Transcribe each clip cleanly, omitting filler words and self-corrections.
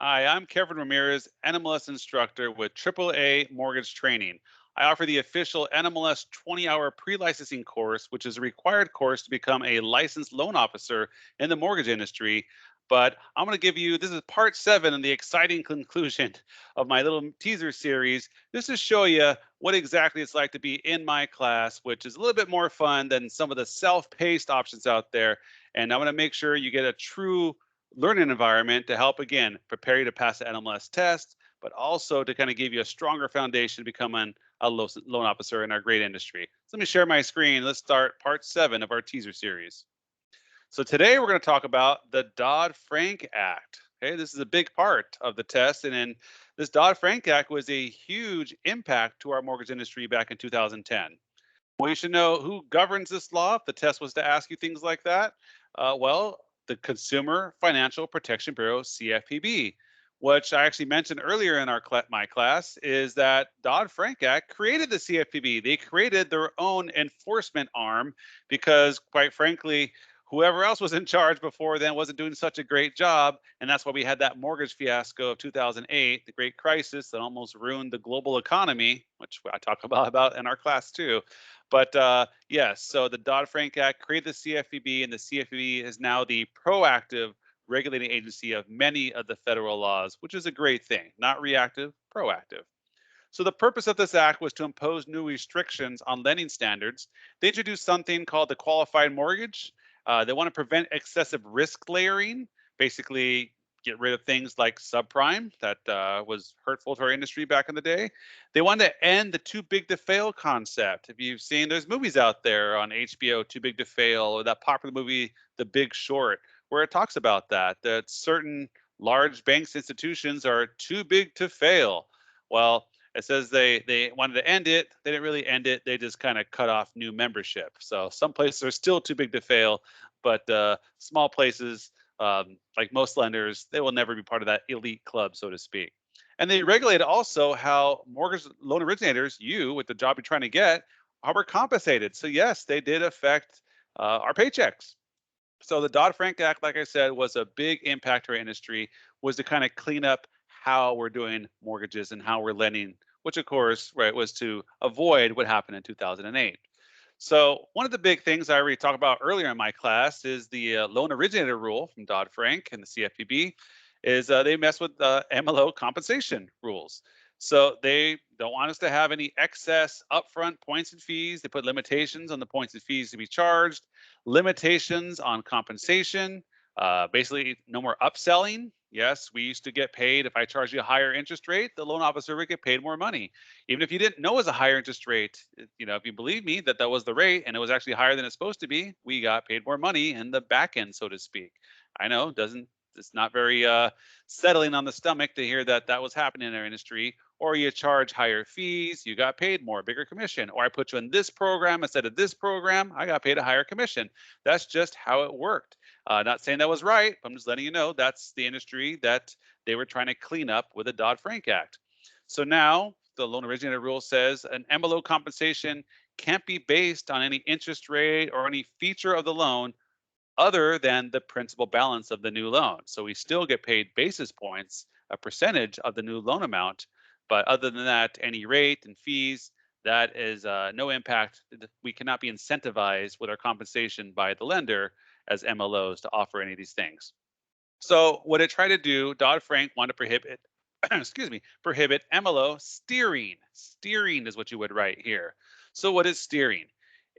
Hi, I'm Kevin Ramirez, NMLS instructor with AAA Mortgage Training. I offer the official NMLS 20-hour pre-licensing course, which is a required course to become a licensed loan officer in the mortgage industry. But I'm going to give you this is part 7 and the exciting conclusion of my little teaser series. Just to show you what exactly it's like to be in my class, which is a little bit more fun than some of the self-paced options out there. And I'm going to make sure you get a true learning environment to help again prepare you to pass the NMLS test, but also to kind of give you a stronger foundation to becoming a loan officer in our great industry. So let me share my screen. Let's start part 7 of our teaser series. So today we're going to talk about the Dodd-Frank Act. Okay, this is a big part of the test, and then this Dodd-Frank Act was a huge impact to our mortgage industry back in 2010. Well, you should know who governs this law if the test was to ask you things like that. Well, the Consumer Financial Protection Bureau, CFPB, which I actually mentioned earlier in my class, is that Dodd-Frank Act created the CFPB. They created their own enforcement arm because, quite frankly, whoever else was in charge before then wasn't doing such a great job. And that's why we had that mortgage fiasco of 2008, the great crisis that almost ruined the global economy, which I talk about in our class too. But yes, so the Dodd-Frank Act created the CFPB, and the CFPB is now the proactive regulating agency of many of the federal laws, which is a great thing, not reactive, proactive. So the purpose of this act was to impose new restrictions on lending standards. They introduced something called the qualified mortgage. They want to prevent excessive risk layering, basically get rid of things like subprime that was hurtful to our industry back in the day. They wanted to end the too big to fail concept. If you've seen, there's movies out there on HBO, Too Big to Fail, or that popular movie, The Big Short, where it talks about that certain large banks institutions are too big to fail. Well, it says they wanted to end it. They didn't really end it. They just kind of cut off new membership. So some places are still too big to fail, but small places, like most lenders, they will never be part of that elite club, so to speak. And they regulate also how mortgage loan originators, you with the job you're trying to get, are compensated. So yes, they did affect our paychecks. So the Dodd-Frank Act, like I said, was a big impact to our industry, was to kind of clean up how we're doing mortgages and how we're lending, which of course, right, was to avoid what happened in 2008. So one of the big things I already talked about earlier in my class is the loan originator rule from Dodd-Frank and the CFPB is they mess with MLO compensation rules. So they don't want us to have any excess upfront points and fees. They put limitations on the points and fees to be charged, limitations on compensation, basically no more upselling. Yes, we used to get paid if I charged you a higher interest rate, the loan officer would get paid more money. Even if you didn't know it was a higher interest rate, if you believe me that that was the rate and it was actually higher than it's supposed to be, we got paid more money in the back end, so to speak. I know doesn't it's not very settling on the stomach to hear that that was happening in our industry. Or you charge higher fees, you got paid more, bigger commission. Or I put you in this program instead of this program, I got paid a higher commission. That's just how it worked. Not saying that was right, but I'm just letting you know that's the industry that they were trying to clean up with the Dodd-Frank Act. So now the loan originator rule says an MLO compensation can't be based on any interest rate or any feature of the loan other than the principal balance of the new loan. So we still get paid basis points, a percentage of the new loan amount. But other than that, any rate and fees, that is no impact. We cannot be incentivized with our compensation by the lender as MLOs to offer any of these things. So what it tried to do, Dodd-Frank wanted to prohibit, excuse me, prohibit MLO steering. Steering is what you would write here. So what is steering?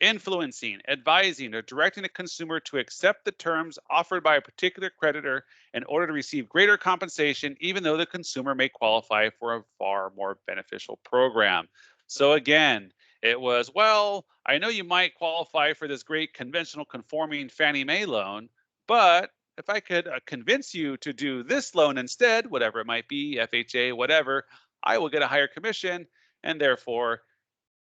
Influencing, advising, or directing a consumer to accept the terms offered by a particular creditor in order to receive greater compensation, even though the consumer may qualify for a far more beneficial program. So again, it was, well, I know you might qualify for this great conventional conforming Fannie Mae loan, but if I could convince you to do this loan instead, whatever it might be, FHA, whatever, I will get a higher commission, and therefore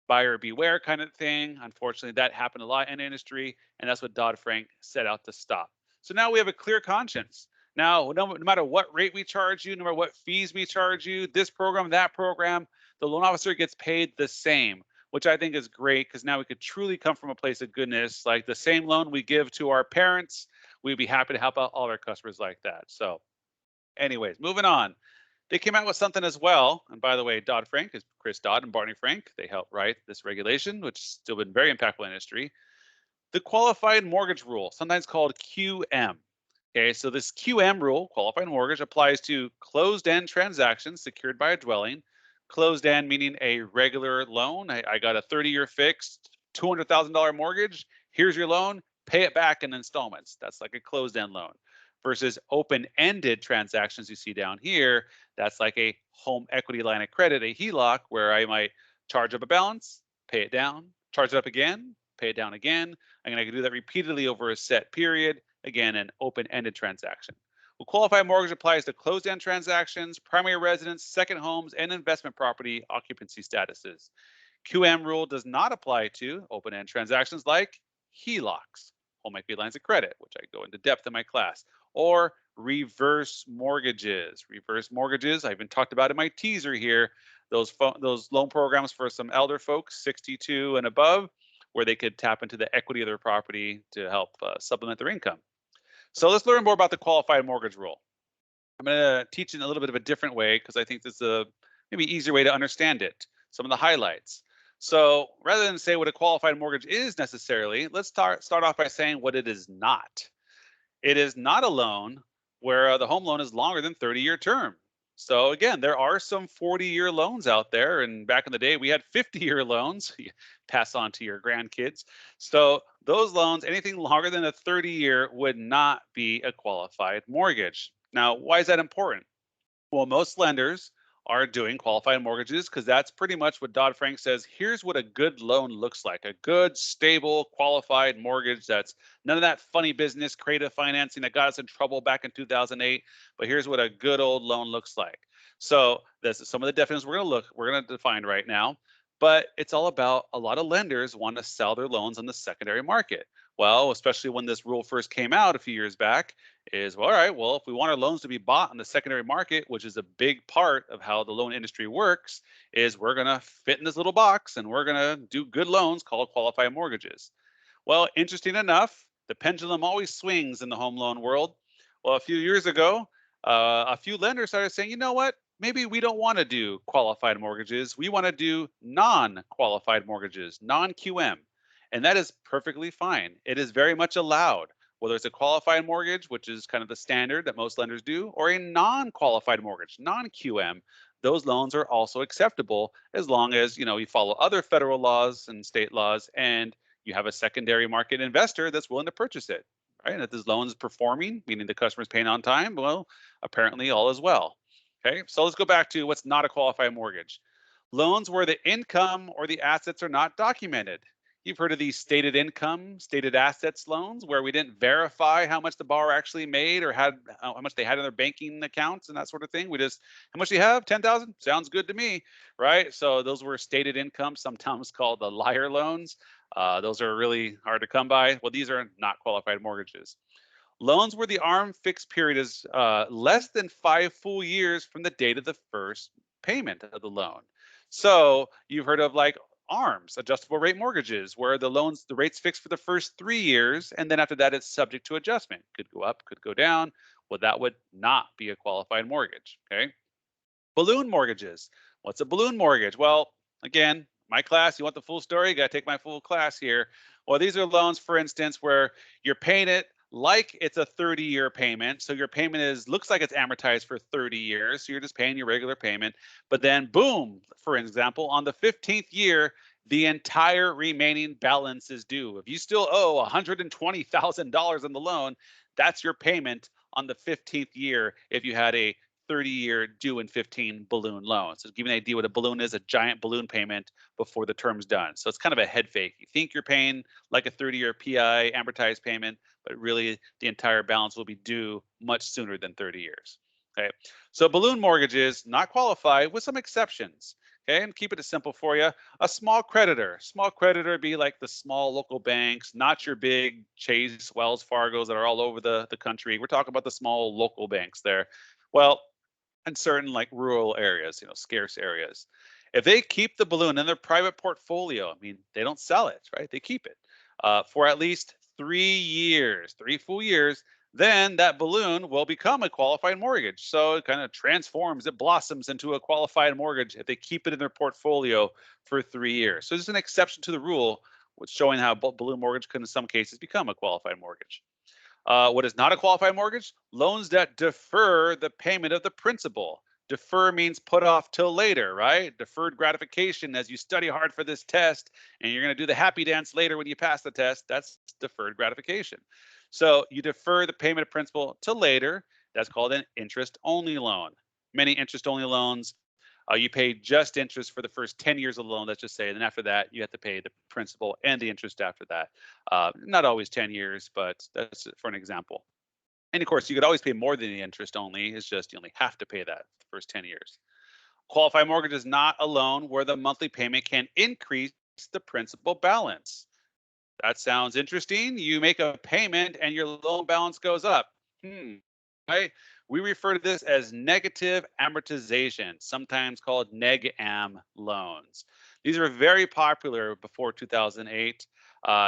buyer beware kind of thing. Unfortunately, that happened a lot in the industry, and that's what Dodd-Frank set out to stop. So now we have a clear conscience. Now, no matter what rate we charge you, no matter what fees we charge you, this program, that program, the loan officer gets paid the same, which I think is great because now we could truly come from a place of goodness. Like the same loan we give to our parents, we'd be happy to help out all our customers like that. So Anyways, moving on. They came out with something as well. And by the way, DoddFrank is Chris Dodd and Barney Frank. They helped write this regulation, which has still been very impactful in industry. The qualified mortgage rule, sometimes called QM. Okay, so this QM rule, qualified mortgage, applies to closed-end transactions secured by a dwelling. Closed-end meaning a regular loan. I got a 30-year fixed, $200,000 mortgage. Here's your loan. Pay it back in installments. That's like a closed-end loan. Versus open-ended transactions you see down here, that's like a home equity line of credit, a HELOC, where I might charge up a balance, pay it down, charge it up again, pay it down again. And I can do that repeatedly over a set period. Again, an open-ended transaction. Well, qualified mortgage applies to closed-end transactions, primary residence, second homes, and investment property occupancy statuses. QM rule does not apply to open-end transactions like HELOCs, home equity lines of credit, which I go into depth in my class, or reverse mortgages. Reverse mortgages, I even talked about in my teaser here, those loan programs for some elder folks, 62 and above, where they could tap into the equity of their property to help supplement their income. So let's learn more about the qualified mortgage rule. I'm going to teach in a little bit of a different way because I think this is a maybe easier way to understand it. Some of the highlights. So rather than say what a qualified mortgage is necessarily, let's start off by saying what it is not. It is not a loan where the home loan is longer than 30-year term. So again, there are some 40-year loans out there, and back in the day we had 50-year loans. You pass on to your grandkids. So those loans, anything longer than a 30-year, would not be a qualified mortgage. Now, why is that important? Well, most lenders are doing qualified mortgages because that's pretty much what Dodd-Frank says. Here's what a good loan looks like: a good, stable, qualified mortgage that's none of that funny business, creative financing that got us in trouble back in 2008. But here's what a good old loan looks like. So this is some of the definitions we're going to define right now. But it's all about a lot of lenders want to sell their loans on the secondary market. Well, especially when this rule first came out a few years back, is, well, all right, well, if we want our loans to be bought on the secondary market, which is a big part of how the loan industry works, is we're going to fit in this little box and we're going to do good loans called qualified mortgages. Well, interesting enough, the pendulum always swings in the home loan world. Well, a few years ago, a few lenders started saying, you know what? Maybe we don't want to do qualified mortgages. We want to do non-qualified mortgages, non-QM. And that is perfectly fine. It is very much allowed, whether it's a qualified mortgage, which is kind of the standard that most lenders do, or a non-qualified mortgage, non-QM. Those loans are also acceptable as long as you follow other federal laws and state laws, and you have a secondary market investor that's willing to purchase it. Right? And if this loan is performing, meaning the customer is paying on time, well, apparently all is well. Okay, so let's go back to what's not a qualified mortgage. Loans where the income or the assets are not documented. You've heard of these stated income, stated assets loans, where we didn't verify how much the borrower actually made or had how much they had in their banking accounts and that sort of thing. We just, how much do you have? 10,000? Sounds good to me, right? So those were stated income, sometimes called the liar loans. Those are really hard to come by. Well, these are not qualified mortgages. Loans where the ARM fixed period is less than 5 full years from the date of the first payment of the loan. So you've heard of like ARMs, adjustable rate mortgages, where the rate's fixed for the first 3 years, and then after that it's subject to adjustment. Could go up, could go down. Well, that would not be a qualified mortgage. Okay. Balloon mortgages. What's a balloon mortgage? Well, again, my class, you want the full story? You got to take my full class here. Well, these are loans, for instance, where you're paying it like it's a 30-year payment. So your payment looks like it's amortized for 30 years. So you're just paying your regular payment. But then boom, for example, on the 15th year, the entire remaining balance is due. If you still owe $120,000 on the loan, that's your payment on the 15th year if you had a 30-year due in 15 balloon loan. So to give you an idea what a balloon is, a giant balloon payment before the term's done. So it's kind of a head fake. You think you're paying like a 30-year PI amortized payment, but really the entire balance will be due much sooner than 30 years. Okay, so balloon mortgages not qualify with some exceptions. Okay, and keep it simple for you. A small creditor would be like the small local banks, not your big Chase, Wells Fargo's that are all over the country. We're talking about the small local banks there. Well, in certain like rural areas, scarce areas. If they keep the balloon in their private portfolio, I mean, they don't sell it, right? They keep it for at least 3 years, 3 full years, then that balloon will become a qualified mortgage. So it kind of transforms, it blossoms into a qualified mortgage if they keep it in their portfolio for 3 years. So this is an exception to the rule, which showing how balloon mortgage could in some cases become a qualified mortgage. What is not a qualified mortgage? Loans that defer the payment of the principal. Defer means put off till later, right? Deferred gratification as you study hard for this test and you're going to do the happy dance later when you pass the test. That's deferred gratification. So you defer the payment of principal till later. That's called an interest only loan. Many interest only loans, you pay just interest for the first 10 years of the loan, let's just say. And then after that, you have to pay the principal and the interest after that. Not always 10 years, but that's for an example. And of course, you could always pay more than the interest only. It's just you only have to pay that the first 10 years. Qualified mortgage is not a loan where the monthly payment can increase the principal balance. That sounds interesting. You make a payment and your loan balance goes up. Right? We refer to this as negative amortization, sometimes called neg-am loans. These are very popular before 2008.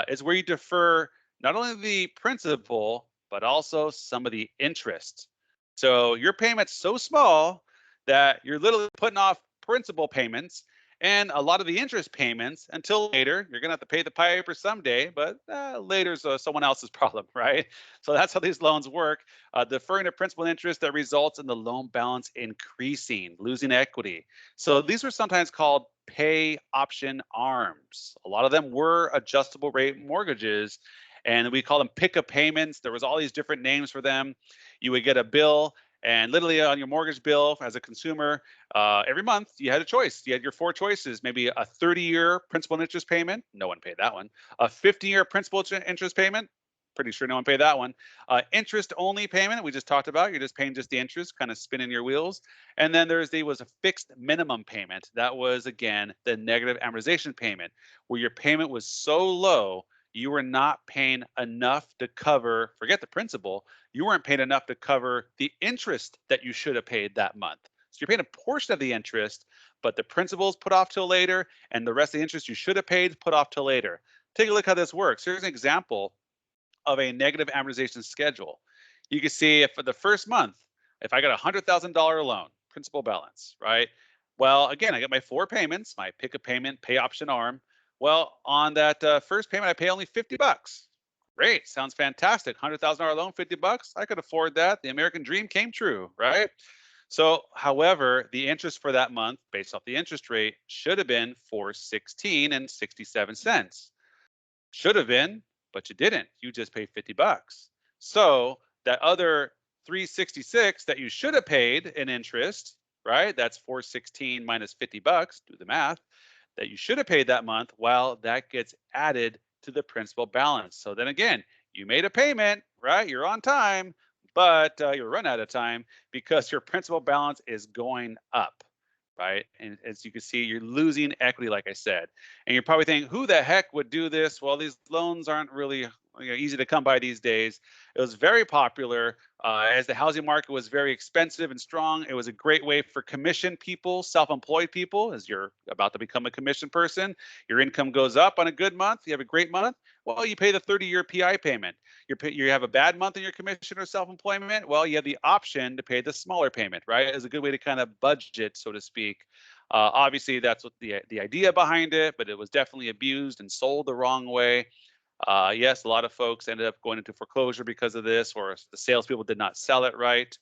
It's where you defer not only the principal, but also some of the interest. So your payment's so small that you're literally putting off principal payments and a lot of the interest payments until later. You're going to have to pay the piper someday, but later's someone else's problem, right? So that's how these loans work. Deferring the principal and interest that results in the loan balance increasing, losing equity. So these are sometimes called pay option arms. A lot of them were adjustable rate mortgages, and we call them pick-up payments. There was all these different names for them. You would get a bill, and literally on your mortgage bill as a consumer, every month you had a choice. You had your four choices, maybe a 30-year principal and interest payment. No one paid that one. A 50-year principal interest payment. Pretty sure no one paid that one. Interest only payment, we just talked about. You're just paying just the interest, kind of spinning your wheels. And then there was a fixed minimum payment. That was, again, the negative amortization payment, where your payment was so low, you were not paying enough to cover, forget the principal, you weren't paying enough to cover the interest that you should have paid that month. So you're paying a portion of the interest, but the principal is put off till later, and the rest of the interest you should have paid put off till later. Take a look how this works. Here's an example of a negative amortization schedule. You can see if for the first month, if I got a $100,000 loan, principal balance, right? Well, again, I get my four payments, my pick a payment, pay option arm. Well, on that first payment, I pay only 50 bucks. Great, sounds fantastic. $100,000 loan, 50 bucks. I could afford that. The American dream came true, right? So, however, the interest for that month, based off the interest rate, should have been 416 and 67 cents. Should have been, but you didn't. You just paid 50 bucks. So that other 366 that you should have paid in interest, right? That's 416 minus 50 bucks, do the math, that you should have paid that month. Well, that gets added to the principal balance. So then again, you made a payment, right? You're on time, but you're run out of time because your principal balance is going up, right? And as you can see, you're losing equity, like I said. And you're probably thinking, who the heck would do this? Well, these loans aren't really easy to come by these days. It was very popular as the housing market was very expensive and strong. It was a great way for commission people, self-employed people, as you're about to become a commission person. Your income goes up on a good month. You have a great month. Well, you pay the 30-year PI payment. You have a bad month in your commission or self-employment. Well, you have the option to pay the smaller payment, right? It's a good way to kind of budget, so to speak. Obviously, that's what the idea behind it, but it was definitely abused and sold the wrong way. Yes, a lot of folks ended up going into foreclosure because of this, or the salespeople did not sell it right.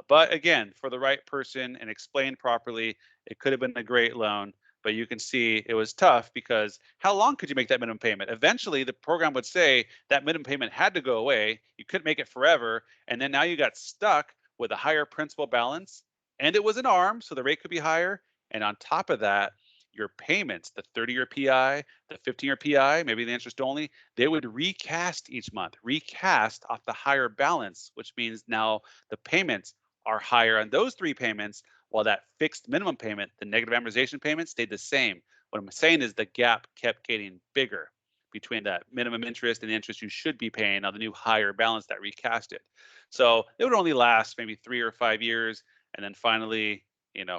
But again, for the right person and explained properly, it could have been a great loan. But you can see it was tough because how long could you make that minimum payment? Eventually, the program would say that minimum payment had to go away. You couldn't make it forever. And then now you got stuck with a higher principal balance. And it was an arm, so the rate could be higher. And on top of that, your payments, the 30-year PI, the 15-year PI, maybe the interest only, they would recast each month, recast off the higher balance, which means now the payments are higher on those three payments, while that fixed minimum payment, the negative amortization payment, stayed the same. What I'm saying is the gap kept getting bigger between that minimum interest and the interest you should be paying on the new higher balance that recast it. So it would only last maybe 3 or 5 years, and then finally,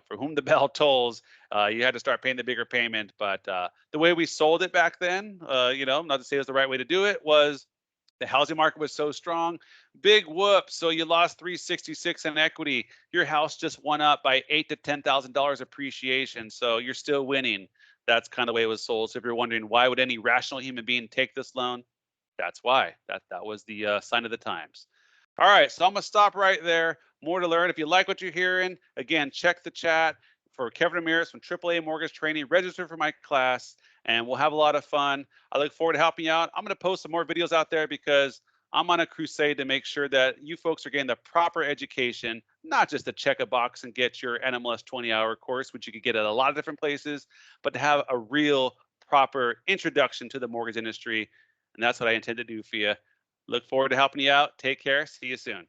for whom the bell tolls, you had to start paying the bigger payment. But the way we sold it back then, not to say it was the right way to do it, was The housing market was so strong. Big whoop. So you lost 366 in equity. Your house just went up by $8,000 to $10,000 appreciation. So you're still winning. That's kind of the way it was sold. So if you're wondering why would any rational human being take this loan, that's why. That was the sign of the times. All right, so I'm gonna stop right there. More to learn. If you like what you're hearing, again, check the chat for Kevin Ramirez from AAA Mortgage Training. Register for my class, and we'll have a lot of fun. I look forward to helping you out. I'm gonna post some more videos out there because I'm on a crusade to make sure that you folks are getting the proper education, not just to check a box and get your NMLS 20-hour course, which you could get at a lot of different places, but to have a real proper introduction to the mortgage industry. And that's what I intend to do for you. Look forward to helping you out. Take care. See you soon.